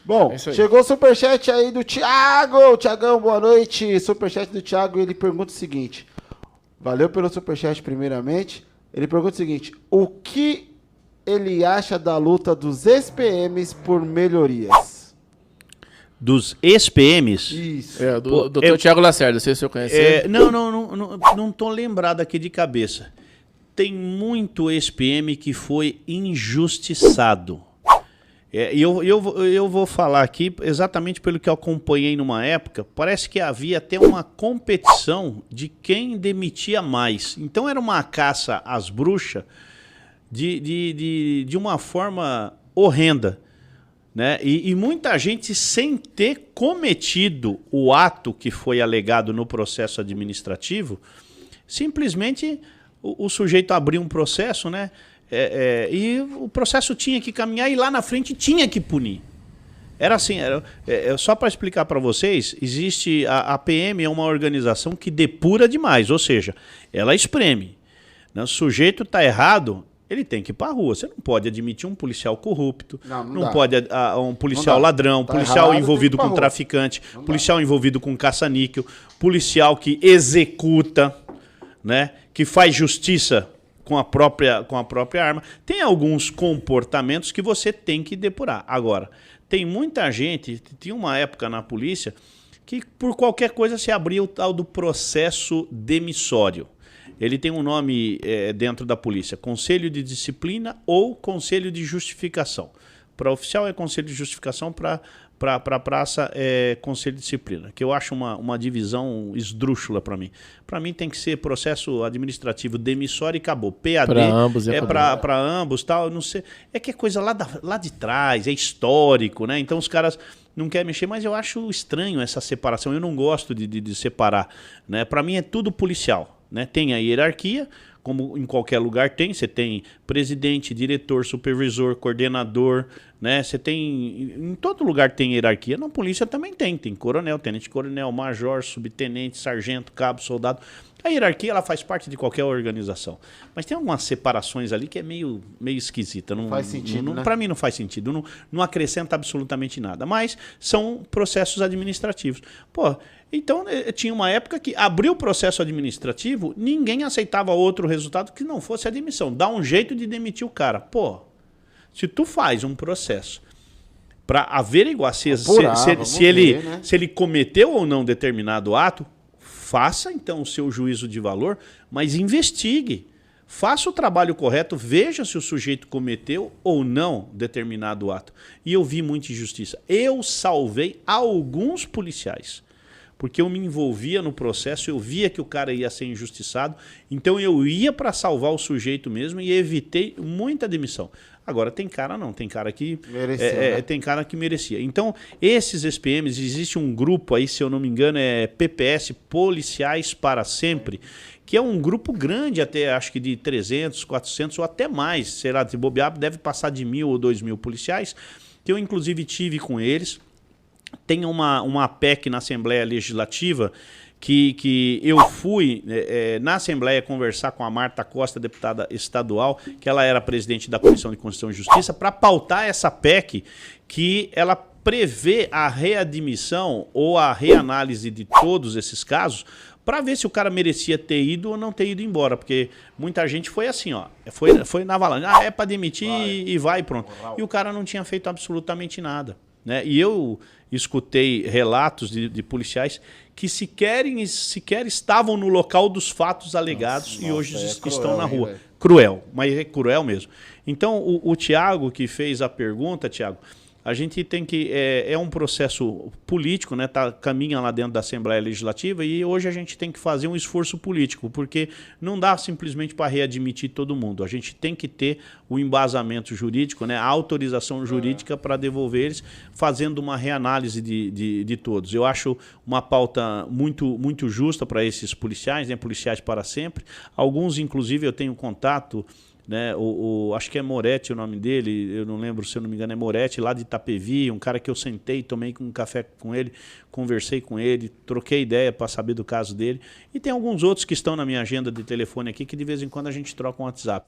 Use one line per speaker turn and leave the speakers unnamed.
Bom, chegou o superchat aí do Thiago. Thiagão, boa noite. Superchat do Thiago, ele pergunta o seguinte. Valeu pelo superchat primeiramente. Ele pergunta o seguinte. O que ele acha da luta dos ex-PMs por melhorias?
Dos ex-PMs?
Isso.
Do Dr. Thiago Lacerda, não sei se eu conheci.
Não tô lembrado aqui de cabeça. Tem muito ex-PM que foi injustiçado. E eu vou falar aqui exatamente pelo que eu acompanhei numa época. Parece que havia até uma competição de quem demitia mais. Então era uma caça às bruxas de uma forma horrenda, né? E muita gente sem ter cometido o ato que foi alegado no processo administrativo, simplesmente o sujeito abriu um processo, né? E o processo tinha que caminhar e lá na frente tinha que punir. Era assim, só para explicar para vocês, existe a PM é uma organização que depura demais, ou seja, ela espreme. Né? O sujeito está errado, ele tem que ir para a rua. Você não pode admitir um policial corrupto, não pode um policial ladrão, tá policial errado, envolvido com traficante, policial envolvido com caça-níquel, policial que executa, né? Que faz justiça com a própria arma. Tem alguns comportamentos que você tem que depurar. Agora, tem muita gente, tinha uma época na polícia, que por qualquer coisa se abria o tal do processo demissório. Ele tem um nome dentro da polícia, Conselho de Disciplina ou Conselho de Justificação. Para oficial é Conselho de Justificação, para praça é Conselho de Disciplina, que eu acho uma divisão esdrúxula para mim. Para mim tem que ser processo administrativo demissório e acabou. PAD
para ambos,
para ambos, tal, não sei. É que é coisa lá de trás, é histórico, né? Então os caras não querem mexer, mas eu acho estranho essa separação. Eu não gosto de separar, né? Para mim é tudo policial, né? Tem a hierarquia, como em qualquer lugar tem, você tem presidente, diretor, supervisor, coordenador, né? Você tem, em todo lugar tem hierarquia, na polícia também tem coronel, tenente-coronel, major, subtenente, sargento, cabo, soldado. A hierarquia ela faz parte de qualquer organização, mas tem algumas separações ali que é meio esquisita. Não faz sentido, né? Para mim não faz sentido, não acrescenta absolutamente nada, mas são processos administrativos. Pô, então tinha uma época que abriu o processo administrativo, ninguém aceitava outro resultado que não fosse a demissão. Dá um jeito de demitir o cara. Pô, se tu faz um processo para averiguar se ele cometeu ou não determinado ato, faça então o seu juízo de valor, mas investigue. Faça o trabalho correto, veja se o sujeito cometeu ou não determinado ato. E eu vi muita injustiça. Eu salvei alguns policiais, porque eu me envolvia no processo, eu via que o cara ia ser injustiçado, então eu ia para salvar o sujeito mesmo e evitei muita demissão. Agora tem cara não, tem cara que merecia, tem cara que merecia. Então esses SPMs, existe um grupo aí, se eu não me engano, é PPS, Policiais para Sempre, que é um grupo grande até, acho que de 300, 400 ou até mais, será, de bobear, deve passar de 1.000 ou 2.000 policiais, que eu inclusive tive com eles. Tem uma PEC na Assembleia Legislativa que eu fui na Assembleia conversar com a Marta Costa, deputada estadual, que ela era presidente da Comissão de Constituição e Justiça, para pautar essa PEC que ela prevê a readmissão ou a reanálise de todos esses casos para ver se o cara merecia ter ido ou não ter ido embora, porque muita gente foi assim, ó, foi na avalanche, é para demitir e vai, pronto. E o cara não tinha feito absolutamente nada. Né? E eu escutei relatos de policiais que sequer estavam no local dos fatos alegados e hoje estão na rua. Cruel, mas é cruel mesmo. Então, o Thiago que fez a pergunta, Thiago, a gente tem que... É um processo político, né? Caminha lá dentro da Assembleia Legislativa e hoje a gente tem que fazer um esforço político, porque não dá simplesmente para readmitir todo mundo. A gente tem que ter o embasamento jurídico, né? A autorização jurídica para devolver eles, fazendo uma reanálise de todos. Eu acho uma pauta muito justa para esses policiais, né? Policiais para Sempre. Alguns, inclusive, eu tenho contato... Né, acho que é Moretti o nome dele, eu não lembro, se eu não me engano é Moretti, lá de Itapevi, um cara que eu sentei, tomei um café com ele, conversei com ele, troquei ideia para saber do caso dele, e tem alguns outros que estão na minha agenda de telefone aqui que de vez em quando a gente troca um WhatsApp.